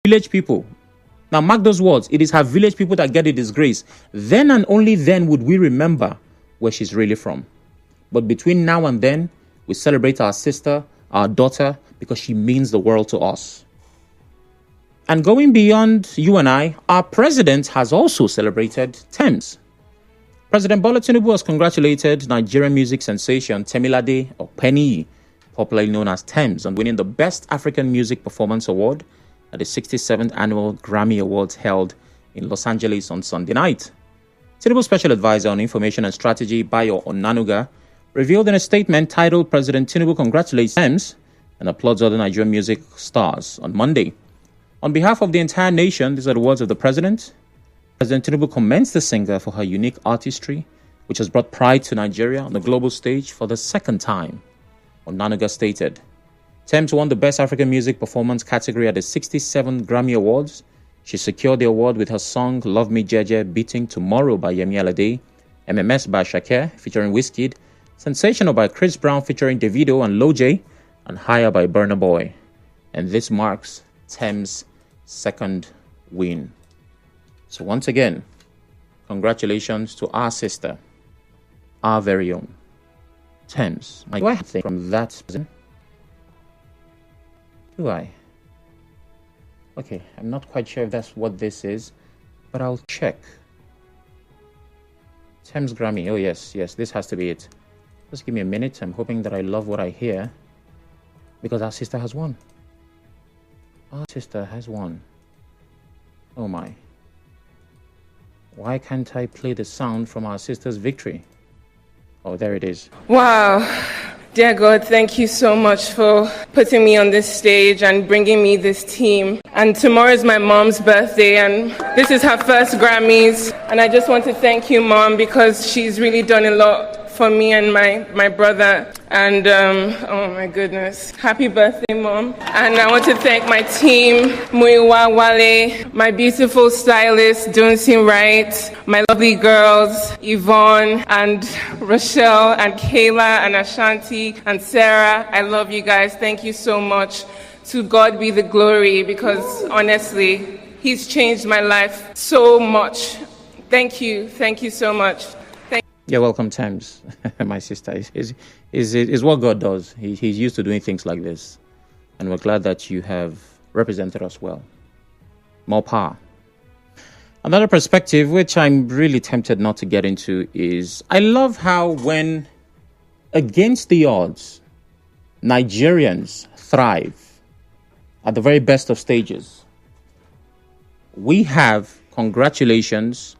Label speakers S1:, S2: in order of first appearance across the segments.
S1: village people. Now, mark those words. It is her village people that get the disgrace. Then and only then would we remember where she's really from. But between now and then, we celebrate our sister, our daughter, because she means the world to us. And going beyond you and I, our president has also celebrated Tems. President Bola Tinubu has congratulated Nigerian music sensation Temilade or Penny, popularly known as Tems, on winning the Best African Music Performance Award at the 67th Annual Grammy Awards held in Los Angeles on Sunday night. Tinubu's Special Advisor on Information and Strategy, Bayo Onanuga, revealed in a statement titled President Tinubu congratulates Tems and applauds other Nigerian music stars on Monday. On behalf of the entire nation, these are the words of the president. President Tinubu commends the singer for her unique artistry, which has brought pride to Nigeria on the global stage for the second time. Onanuga stated, Tems won the Best African Music Performance category at the 67th Grammy Awards. She secured the award with her song Love Me Jeje, Beating Tomorrow by Yemi Alade, MMS by Shakir featuring Wizkid, Sensational by Chris Brown featuring Davido and Lil J, and Higher by Burna Boy. And this marks Tems' second win. So once again, congratulations to our sister, our very own, Tems. Do I have from that person? Do I? Okay, I'm not quite sure if that's what this is, but I'll check. Tems Grammy. Oh, yes, this has to be it. Just give me a minute. I'm hoping that I love what I hear, because our sister has won. Our sister has won. Oh my. Why can't I play the sound from our sister's victory? Oh, there it is.
S2: Wow. Dear God, thank you so much for putting me on this stage and bringing me this team. And tomorrow is my mom's birthday, and this is her first Grammys. And I just want to thank you, Mom, because she's really done a lot for me and my brother. And oh my goodness, happy birthday, Mom. And I want to thank my team, Muiwa Wale, my beautiful stylist, Dunsin Wright, my lovely girls, Yvonne and Rochelle and Kayla and Ashanti and Sarah. I love you guys. Thank you so much. To God be the glory, because honestly, He's changed my life so much. Thank you so much.
S1: You're welcome, Tems. My sister is what God does. He's used to doing things like this, and we're glad that you have represented us well. More power. Another perspective, which I'm really tempted not to get into, is I love how when against the odds, Nigerians thrive at the very best of stages. We have congratulations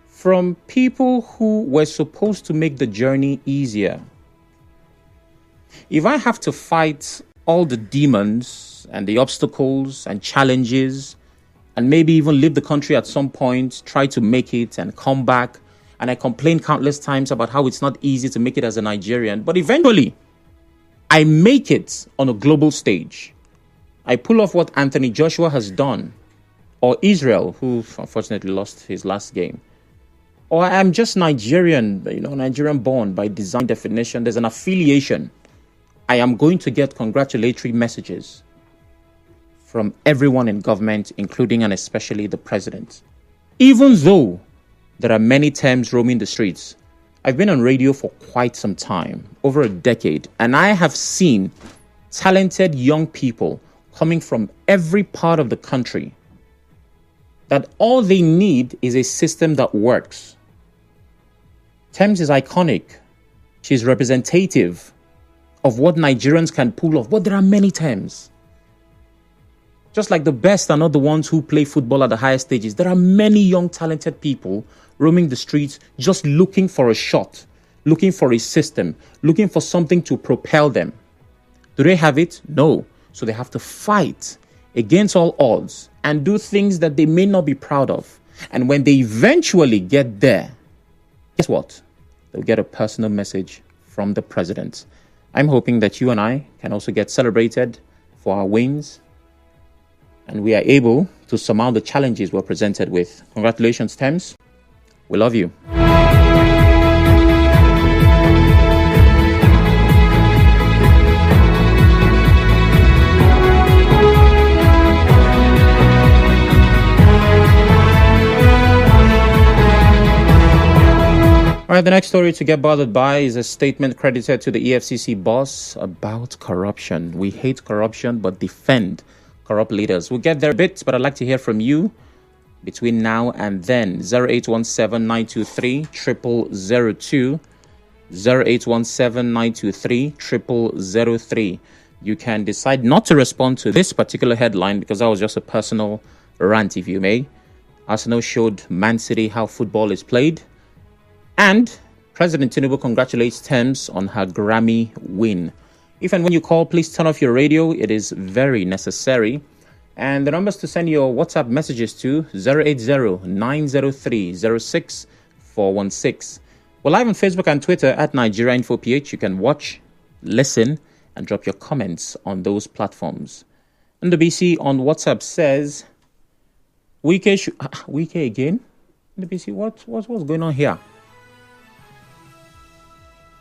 S1: from people who were supposed to make the journey easier. If I have to fight all the demons and the obstacles and challenges, and maybe even leave the country at some point, try to make it and come back, and I complain countless times about how it's not easy to make it as a Nigerian, but eventually I make it on a global stage. I pull off what Anthony Joshua has done, or Israel, who unfortunately lost his last game. Or I'm just Nigerian, Nigerian born by design definition. There's an affiliation. I am going to get congratulatory messages from everyone in government, including and especially the president. Even though there are many Tems roaming the streets, I've been on radio for quite some time, over a decade, and I have seen talented young people coming from every part of the country that all they need is a system that works. Tems is iconic. She's representative of what Nigerians can pull off. But there are many Tems. Just like the best are not the ones who play football at the highest stages, there are many young talented people roaming the streets just looking for a shot, looking for a system, looking for something to propel them. Do they have it? No. So they have to fight against all odds and do things that they may not be proud of. And when they eventually get there, guess what? They'll get a personal message from the president. I'm hoping that you and I can also get celebrated for our wins, and we are able to surmount the challenges we're presented with. Congratulations, Tems. We love you. All right, the next story to get bothered by is a statement credited to the EFCC boss about corruption. We hate corruption, but defend corrupt leaders. We'll get there a bit, but I'd like to hear from you between now and then. 0817-923-0002, 0817-923-0003. You can decide not to respond to this particular headline because that was just a personal rant, if you may. Arsenal showed Man City how football is played. And President Tinubu congratulates Tems on her Grammy win. If and when you call, please turn off your radio. It is very necessary. And the numbers to send your WhatsApp messages to 080-903-06416. We're live on Facebook and Twitter at Nigeria Info PH. You can watch, listen, and drop your comments on those platforms. And the BC on WhatsApp says, Wike again? The BC, what's going on here?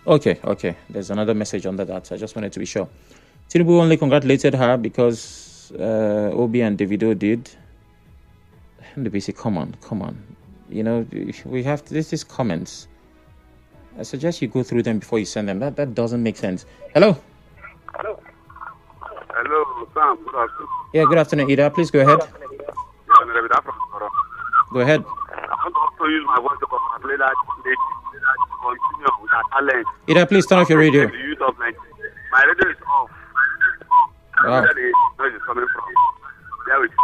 S1: Okay. There's another message under that. I just wanted to be sure. Tinubu only congratulated her because Obi and Davido did. And the BC, come on. You know, we have this comments. I suggest you go through them before you send them. That doesn't make sense. Hello,
S3: Sam. Good afternoon.
S1: Yeah, good afternoon, Ida. Please go ahead. Go ahead.
S3: I want to also use my voice to congratulate that continue with our talent.
S1: Ida, please turn off your radio.
S3: The youth of Nigeria. My radio is off.
S1: Wow.
S3: Where the noise is coming from. There we go. I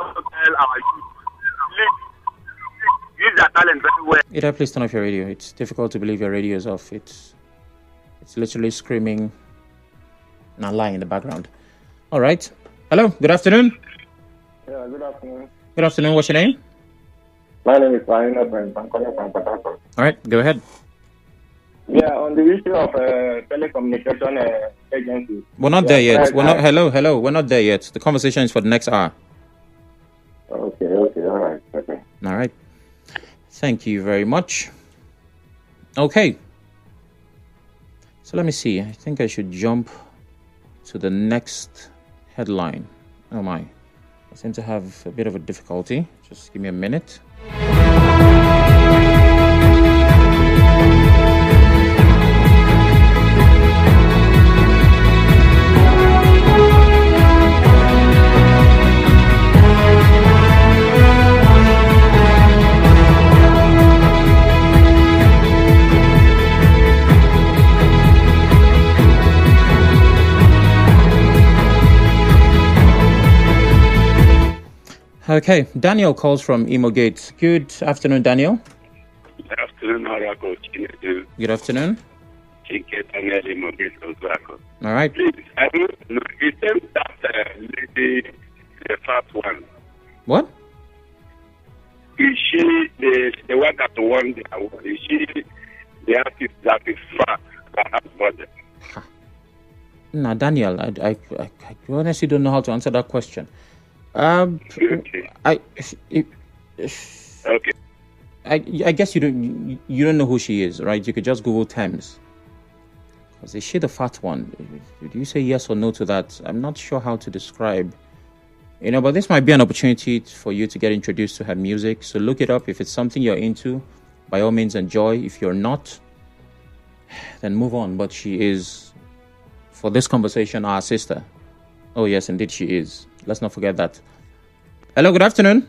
S3: want to tell our youth, use their talent very well.
S1: Ida, please turn off your radio. It's difficult to believe your radio is off. It's literally screaming and lying in the background. All right. Hello. Good afternoon.
S4: Yeah, good afternoon.
S1: Good afternoon. What's your name?
S4: My name is Marina Brent. I'm calling from Port Harcourt.
S1: All right. Go ahead.
S4: Yeah, on the issue of telecommunication agencies.
S1: We're not there yet. Hello. We're not there yet. The conversation is for the next hour.
S4: Okay. All right. Okay.
S1: All right. Thank you very much. Okay. So let me see. I think I should jump to the next headline. Oh my. I seem to have a bit of a difficulty. Just give me a minute. Okay, Daniel calls from Imogate. Good afternoon, Daniel.
S3: Good afternoon, Oracle.
S1: Good afternoon. All right.
S3: Please, I don't know. It seems that lady, the first one.
S1: What?
S3: Is she the one that won the award? Is she the artist that is fat that has body?
S1: No, Daniel, I honestly don't know how to answer that question.
S3: Okay.
S1: Okay. I guess you don't know who she is, right? You could just Google Tems. Because is she the fat one? Do you say yes or no to that? I'm not sure how to describe. But this might be an opportunity for you to get introduced to her music. So look it up. If it's something you're into, by all means enjoy. If you're not, then move on. But she is, for this conversation, our sister. Oh yes, indeed she is. Let's not forget that. Hello, good afternoon.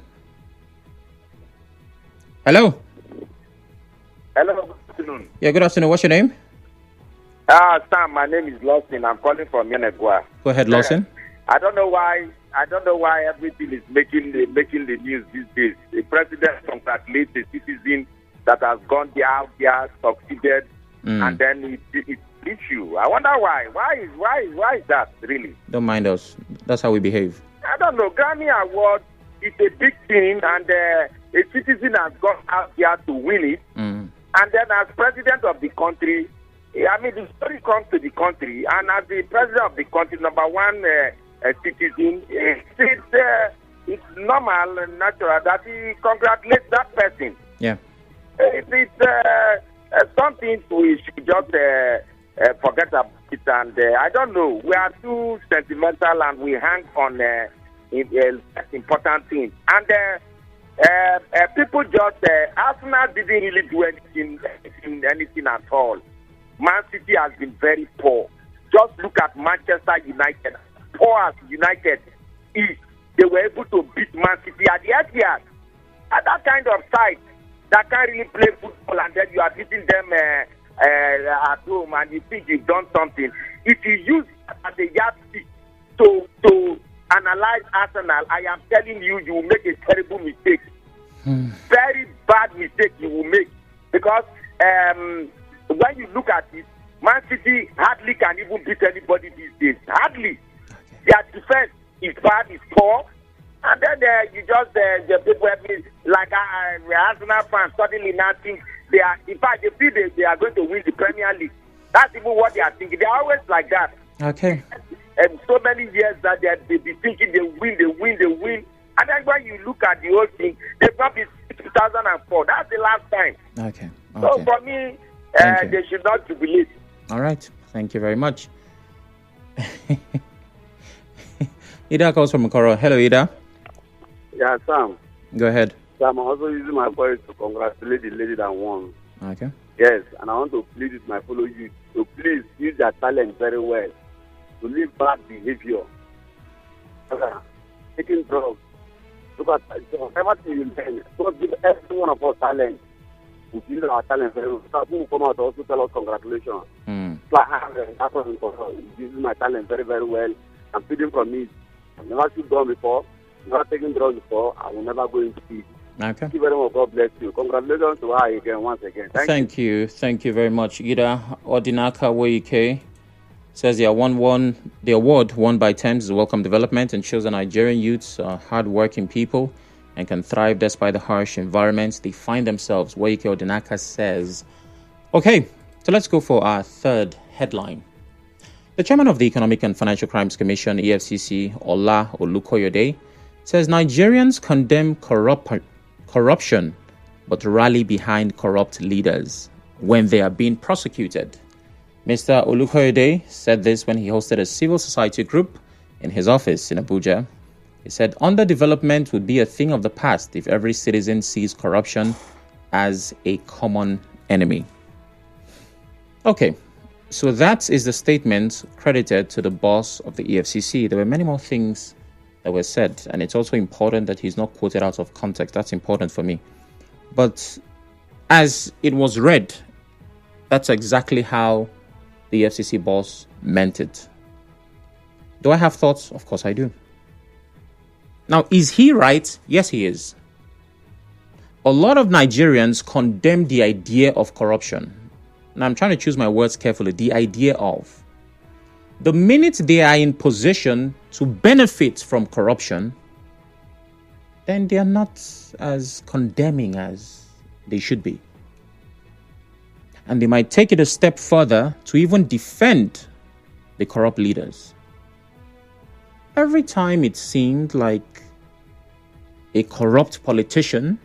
S1: Hello.
S4: Hello, good afternoon.
S1: Yeah, good afternoon. What's your name?
S4: Sam, my name is Lawson. I'm calling from Yenegua.
S1: Go ahead, Lawson.
S4: I don't know why everything is making the news these days. The president congratulates a citizen that has gone out there, succeeded, and then it issue. I wonder why. Why is that really?
S1: Don't mind us. That's how we behave.
S4: I don't know. Grammy Award is a big thing, and a citizen has gone out there to win it. And then, as president of the country, the story comes to the country, and as the president of the country, number one citizen, it's normal and natural that he congratulates that person.
S1: Yeah.
S4: It's something we should just forget about it, and I don't know. We are too sentimental, and we hang on important things. And People just Arsenal didn't really do anything at all. Man City has been very poor. Just look at Manchester United. Poor as United is, they were able to beat Man City at the Etihad. At that kind of side, that can't really play football, and then you are beating them at home, and you think you've done something. If you use that as a yardstick to analyze Arsenal, I am telling you, you will make a terrible mistake. Very bad mistake you will make, because when you look at it, Man City hardly can even beat anybody these days. Hardly. Their defense is bad, is poor. And then you just, the people like Arsenal fans suddenly now think they are, in fact, they feel they are going to win the Premier League. That's even what they are thinking. They are always like that.
S1: Okay.
S4: And so many years that they be thinking they win. And then when you look at the whole thing, they probably 2004. That's the last time.
S1: Okay.
S4: So for me, they should not jubilate.
S1: All right. Thank you very much. Ida calls from Okoro. Hello, Ida.
S5: Yeah, Sam.
S1: Go ahead.
S5: Sam, I'm also using my voice to congratulate the lady that won.
S1: Okay.
S5: Yes, and I want to plead with my fellow youth to please use their talent very well to leave bad behavior. Taking drugs. Because everything you learn, don't give every one of us talent. We use our talent very well. So people come out to also tell us congratulations. So I have that's what I'm using my talent very, very well. I'm feeding from it. I've never shoot gun before. Never taken drugs before. I will never go into it.
S1: Okay.
S5: Thank you very much. God bless you. Congratulations to her again, once again.
S1: Thank you. Thank you very much. Ida Odinaka Woike says the award won by Tems is a welcome development and shows that Nigerian youths are hard-working people and can thrive despite the harsh environments they find themselves. Woike Odinaka says. Okay, so let's go for our third headline. The chairman of the Economic and Financial Crimes Commission, EFCC, Ola Olukoyede, says Nigerians condemn corruption but rally behind corrupt leaders when they are being prosecuted. Mr. Olukoyede said this when he hosted a civil society group in his office in Abuja. He said underdevelopment would be a thing of the past if every citizen sees corruption as a common enemy. Okay, so that is the statement credited to the boss of the EFCC. There were many more things that were said, and it's also important that he's not quoted out of context. That's important for me. But as it was read, that's exactly how the EFCC boss meant it. Do I have thoughts? Of course I do. Now, is he right? Yes, he is. A lot of Nigerians condemn the idea of corruption. Now, I'm trying to choose my words carefully. The idea of. The minute they are in position to benefit from corruption, then they are not as condemning as they should be. And they might take it a step further to even defend the corrupt leaders. Every time it seemed like a corrupt politician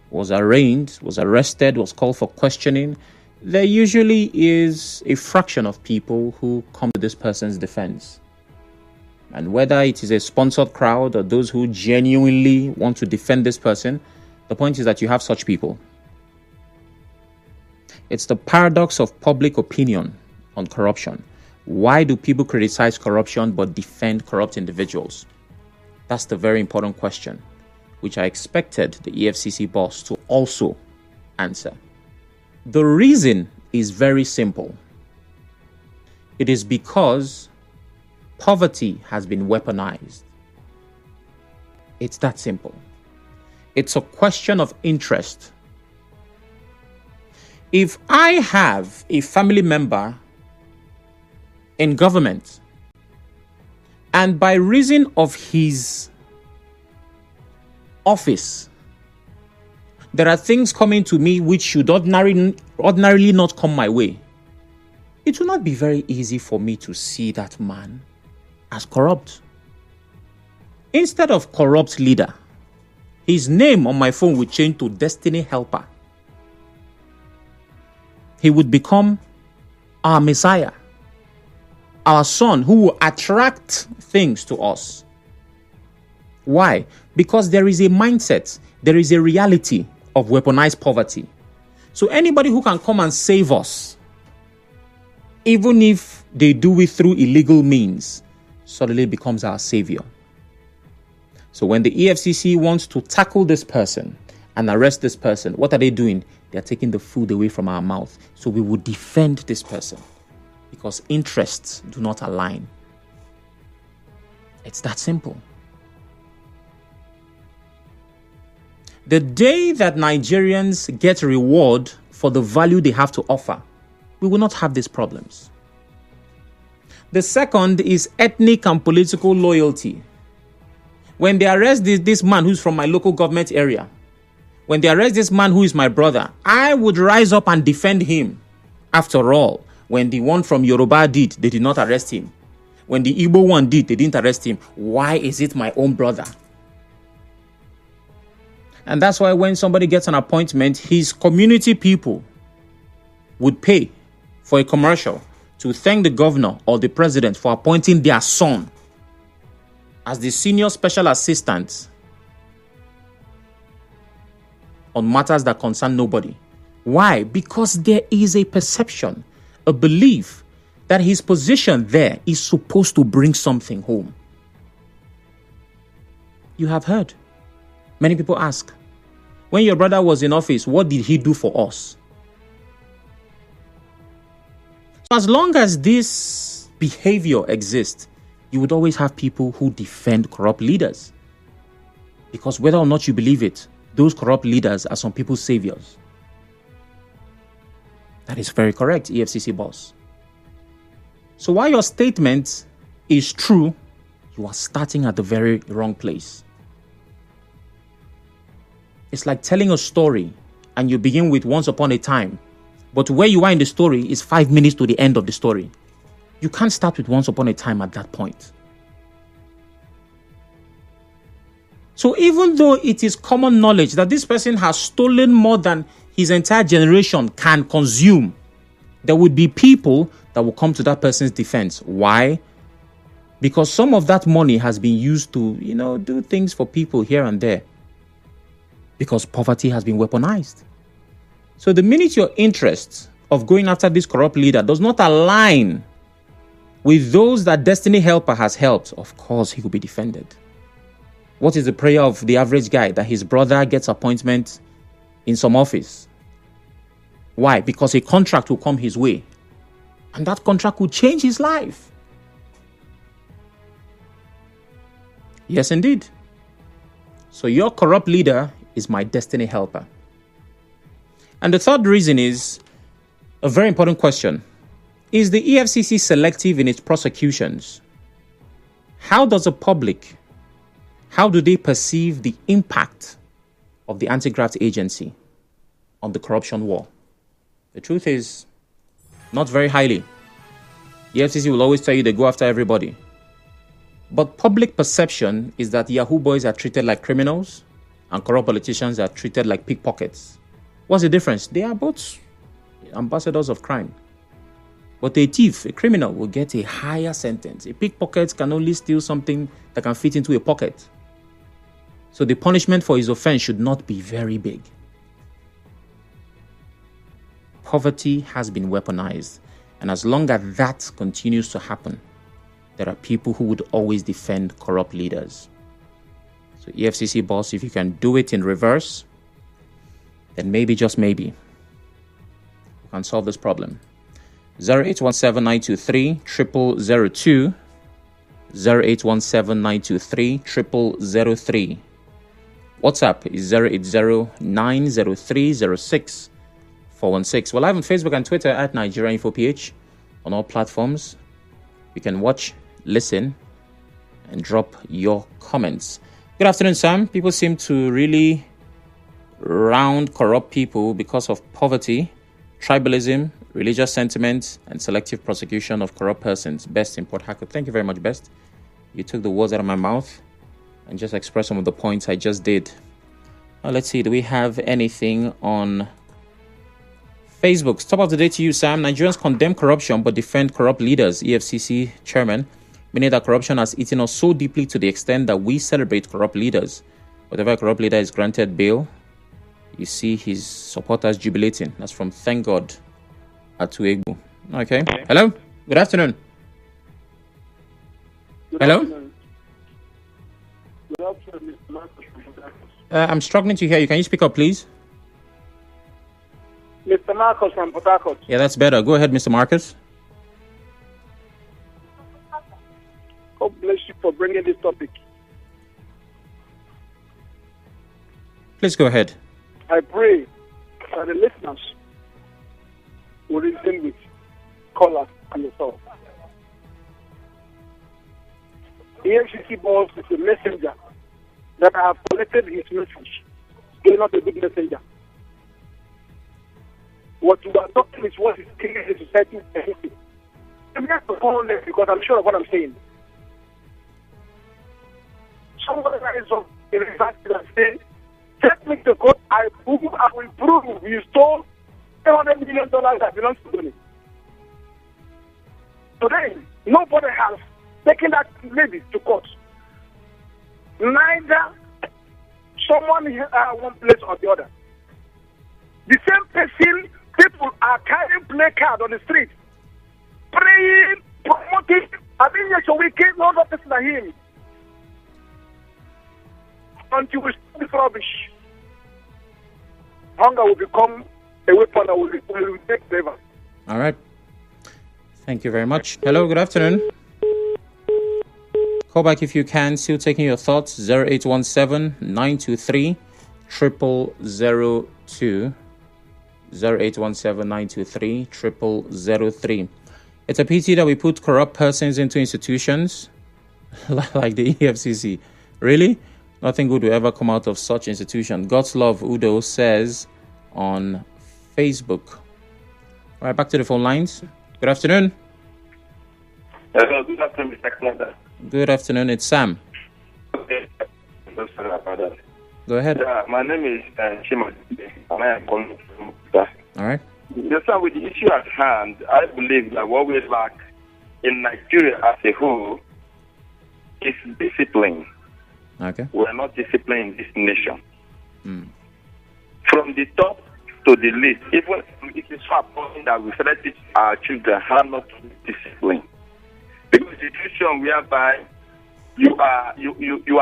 S1: was arraigned, was arrested, was called for questioning, there usually is a fraction of people who come to this person's defense. And whether it is a sponsored crowd or those who genuinely want to defend this person, the point is that you have such people. It's the paradox of public opinion on corruption. Why do people criticize corruption but defend corrupt individuals? That's the very important question, which I expected the EFCC boss to also answer. The reason is very simple. It is because poverty has been weaponized. It's that simple. It's a question of interest. If I have a family member in government, and by reason of his office, there are things coming to me which should ordinarily not come my way, it will not be very easy for me to see that man as corrupt. Instead of corrupt leader, his name on my phone would change to Destiny Helper. He would become our Messiah, our son who will attract things to us. Why? Because there is a mindset, there is a reality of weaponized poverty. So anybody who can come and save us, even if they do it through illegal means, suddenly becomes our savior. So when the EFCC wants to tackle this person and arrest this person, what are they doing? They are taking the food away from our mouth. So we will defend this person because interests do not align. It's that simple. The day that Nigerians get reward for the value they have to offer, we will not have these problems. The second is ethnic and political loyalty. When they arrest this man who's from my local government area, when they arrest this man who is my brother, I would rise up and defend him. After all, when the one from Yoruba did, they did not arrest him. When the Igbo one did, they didn't arrest him. Why is it my own brother? And that's why when somebody gets an appointment, his community people would pay for a commercial to thank the governor or the president for appointing their son as the senior special assistant on matters that concern nobody. Why? Because there is a perception, a belief that his position there is supposed to bring something home. You have heard. Many people ask, when your brother was in office, what did he do for us? So as long as this behavior exists, you would always have people who defend corrupt leaders. Because whether or not you believe it, those corrupt leaders are some people's saviors. That is very correct, EFCC boss. So while your statement is true, you are starting at the very wrong place. It's like telling a story and you begin with once upon a time, but where you are in the story is 5 minutes to the end of the story. You can't start with once upon a time at that point. So even though it is common knowledge that this person has stolen more than his entire generation can consume, there would be people that will come to that person's defense. Why? Because some of that money has been used to, do things for people here and there. Because poverty has been weaponized. So the minute your interest of going after this corrupt leader does not align with those that Destiny Helper has helped, of course he will be defended. What is the prayer of the average guy? That his brother gets appointment in some office. Why? Because a contract will come his way. And that contract will change his life. Yes, indeed. So your corrupt leader is my Destiny Helper. And the third reason is a very important question. Is the EFCC selective in its prosecutions? How do they perceive the impact of the anti-graft agency on the corruption war? The truth is, not very highly. The EFCC will always tell you they go after everybody. But public perception is that Yahoo boys are treated like criminals and corrupt politicians are treated like pickpockets. What's the difference? They are both ambassadors of crime. But a thief, a criminal, will get a higher sentence. A pickpocket can only steal something that can fit into a pocket. So the punishment for his offense should not be very big. Poverty has been weaponized. And as long as that continues to happen, there are people who would always defend corrupt leaders. So EFCC boss, if you can do it in reverse, then maybe, just maybe, you can solve this problem. 0817-923-0002, 0817-923-0003. WhatsApp is 080-903-06-416. We're live on Facebook and Twitter at Nigerian Info PH on all platforms. You can watch, listen, and drop your comments. Good afternoon, Sam. People seem to really round corrupt people because of poverty, tribalism, religious sentiment, and selective prosecution of corrupt persons. Best in Port Harcourt. Thank you very much, Best. You took the words out of my mouth and just expressed some of the points I just did. Now, let's see. Do we have anything on Facebook? Top of the day to you, Sam. Nigerians condemn corruption but defend corrupt leaders. EFCC chairman meaning that corruption has eaten us so deeply to the extent that we celebrate corrupt leaders. Whatever corrupt leader is granted bail, you see his supporters jubilating. That's from Thank God Atuegbu. Okay. Hello. Good afternoon. Hello.
S6: Good afternoon, Mr. Marcus.
S1: I'm struggling to hear you. Can you speak up, please?
S6: Mr. Marcus from Port Harcourt.
S1: Yeah, that's better. Go ahead, Mr. Marcus.
S6: God bless you for bringing this topic.
S1: Please go ahead.
S6: I pray that the listeners will listen with callers and yourself. The EFCC boss is a messenger that I have collected his message. He's not a good messenger. What you are talking is what is killing the society. I'm not to call this because I'm sure of what I'm saying. Somebody rise up in the fact and say, take me to court, I will prove you stole $700 million that belongs to me. Today, nobody has taken that lady to court. Neither someone here one place or the other. The same person, people are carrying play card on the street, praying, promoting. I think yes, we can't know that person than him until we stop this rubbish. Hunger will become a weapon that will take favor.
S1: All right. Thank you very much. Hello, good afternoon. Call back if you can. Still taking your thoughts. 0817-923-0002. 0817-923-0003. It's a pity that we put corrupt persons into institutions like the EFCC. Really? Nothing good will ever come out of such institution. God's love, Udo says on Facebook. All right, back to the phone lines. Good afternoon.
S3: Hello, good afternoon, Mr. Canada.
S1: Good afternoon, it's Sam.
S3: Okay.
S1: Go ahead.
S3: My name is Chima, and I am calling from
S1: All right.
S3: Yes, sir, with the issue at hand, I believe that what we lack in Nigeria as a whole is discipline.
S1: Okay.
S3: We are not disciplined in this nation. From the top to the least, even it is so important that we started teach our children how not to be disciplined. Because the situation whereby you are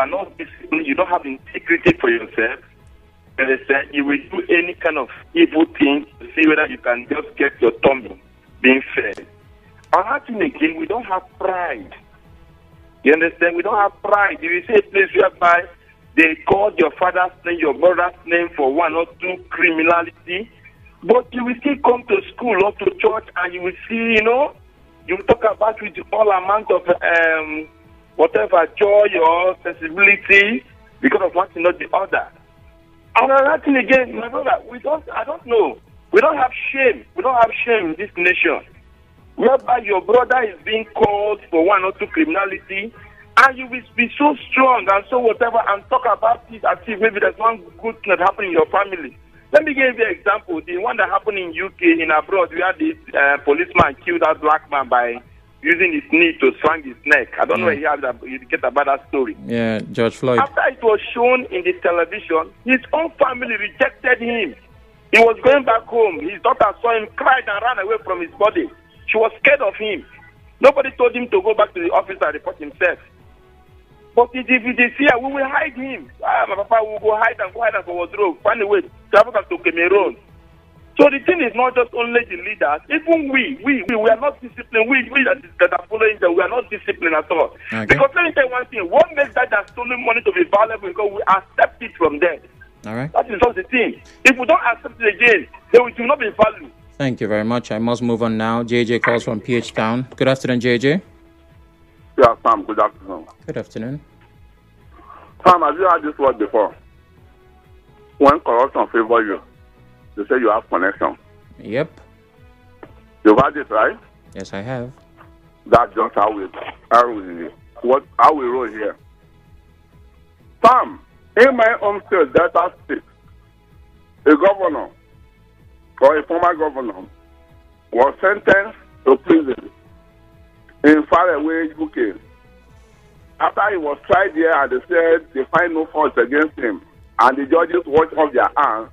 S3: not disciplined, you don't have integrity for yourself, and they say you will do any kind of evil thing to see whether you can just get your tummy being fed. Another thing again, we don't have pride. You understand? We don't have pride. If you see a place whereby they called your father's name, your brother's name for one or two criminality, but you will still come to school or to church and you will see, you talk about with all amount of whatever joy or sensibility because of one thing or the other. And another thing again, my brother, I don't know. We don't have shame. We don't have shame in this nation. Whereby your brother is being called for one or two criminality, and you will be so strong and so whatever and talk about it as if maybe there's one good thing that happened in your family. Let me give you an example. The one that happened in UK, in abroad, we had this policeman killed that black man by using his knee to swing his neck. I don't know if you get about that story.
S1: Yeah, George Floyd.
S3: After it was shown in the television, his own family rejected him. He was going back home. His daughter saw him, cried and ran away from his body. She was scared of him. Nobody told him to go back to the office and report himself. But if they see her, we will hide him. My papa will go hide and for wardrobe. Find a way to travel back to Cameroon. So the thing is not just only the leaders. Even we are not disciplined. We that are following them, we are not disciplined at all.
S1: Okay.
S3: Because let me tell you one thing. What makes that stolen money to be valuable? Because we accept it from them.
S1: All right.
S3: That is just the thing. If we don't accept it again, then we will not be valued.
S1: Thank you very much. I must move on now. JJ calls from PH Town. Good afternoon, JJ.
S5: Yeah, Sam, good afternoon.
S1: Good afternoon.
S5: Sam, have you heard this word before? When corruption favors you, they say you have connection.
S1: Yep.
S5: You've heard it, right?
S1: Yes, I have.
S5: That's just how we roll here. Sam, in my home state, Delta State, a governor or a former governor was sentenced to prison in faraway UK
S3: after he was tried there and they said they find no fault against him, and the judges washed off their hands,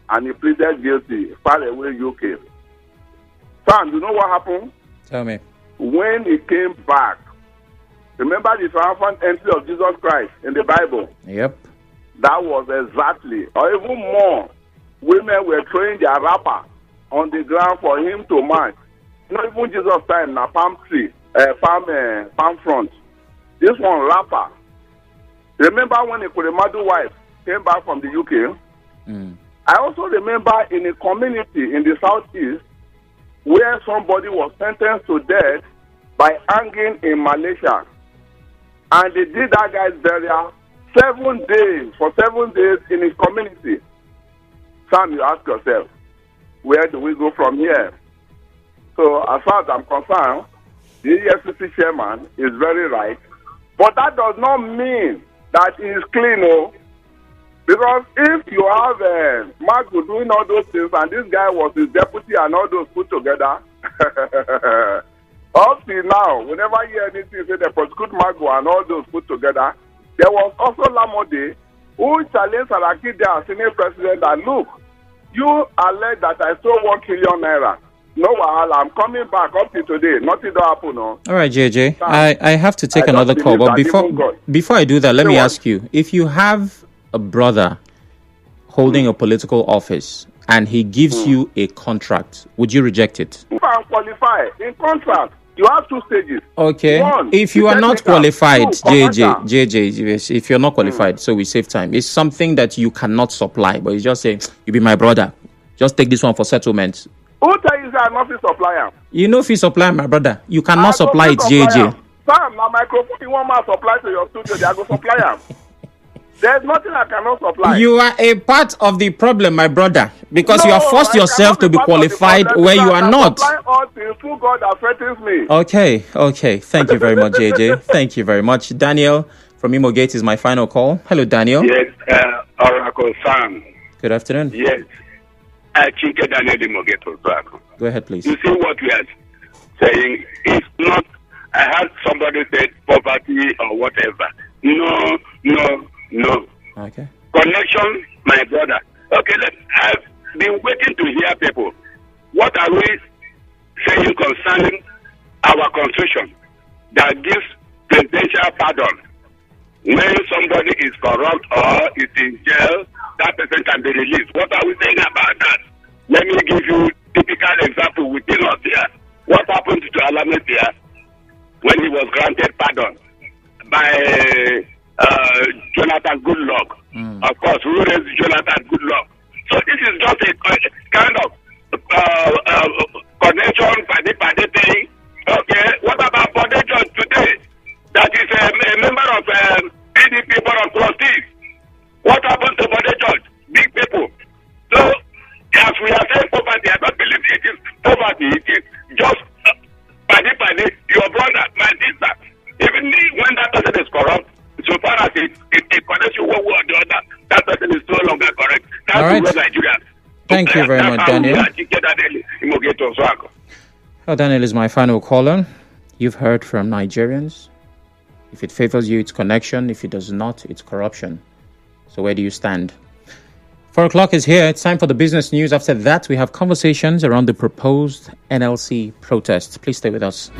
S3: and he pleaded guilty, far away UK. Sam, you know what happened?
S1: Tell me.
S3: When he came back, remember the triumphant entry of Jesus Christ in the Bible?
S1: Yep.
S3: That was exactly, or even more, women were throwing their wrapper on the ground for him to march. Not even Jesus' time, na palm tree, palm front. This one, wrapper. Remember when a Kuremadu wife came back from the UK? I also remember in a community in the southeast where somebody was sentenced to death by hanging in Malaysia. And they did that guy's burial 7 days, for 7 days in his community. Sam, you ask yourself, where do we go from here? So as far as I'm concerned, the EFCC chairman is very right. But that does not mean that he is clean, no. Because if you have Marco doing all those things and this guy was his deputy and all those put together, up till now, whenever you hear anything, say they prosecute Marco and all those put together, there was also Lamode who challenged Saraki, their Senate president, and look, you allege that I stole 1 trillion naira. No, I'm coming back up to today. Nothing don't happen, no.
S1: All right, JJ. I have to take another call, but before I do that, let me ask you, if you have a brother holding a political office and he gives you a contract, would you reject it?
S3: If I'm qualified in contract, you have 2 stages.
S1: Okay.
S3: One,
S1: if you are not qualified, JJ, if you're not qualified, so we save time. It's something that you cannot supply, but you just say, you be my brother. Just take this one for settlement.
S3: Who tell you that I'm not supplier?
S1: You know if you supply, my brother. You cannot supply it, JJ.
S3: Sam, my microphone, you want to supply to your studio, they are going to supply them. There's nothing I cannot supply.
S1: You are a part of the problem, my brother, because you have forced yourself to be qualified where you are not.
S3: God that threatens me.
S1: Okay. Thank you very much, JJ. Thank you very much. Daniel from Imogate is my final call. Hello, Daniel.
S7: Yes, Oracle Sam.
S1: Good afternoon.
S7: Yes. Chike Daniel Imogate Oracle.
S1: Go ahead, please.
S7: You see what we are saying is not, I had somebody say poverty or whatever. No.
S1: Okay.
S7: Connection, my brother. Okay, I've been waiting to hear people. What are we saying concerning our constitution that gives presidential pardon? When somebody is corrupt or is in jail, that person can be released. What are we saying about that? Let me give you a typical example within us here. What happened to Alamedia when he was granted pardon by Jonathan Goodluck? Of course, who is Jonathan Goodluck? So this is just a kind of connection by the thing. Okay, what about Foundation today? That is a member of PDP board of trustees. What happened to Foundation? Big people. So, as we are saying poverty, I don't believe it is poverty. It is just your brother, my sister. Even when that person is corrupt, so far as it connects you one way or the other, that person is no longer correct. That's
S1: all right.
S7: Nigeria.
S1: Thank you very much, Daniel. Daniel is my final caller. You've heard from Nigerians. If it favors you, it's connection. If it does not, it's corruption. So where do you stand? 4 o'clock is here. It's time for the business news. After that, we have conversations around the proposed NLC protest. Please stay with us.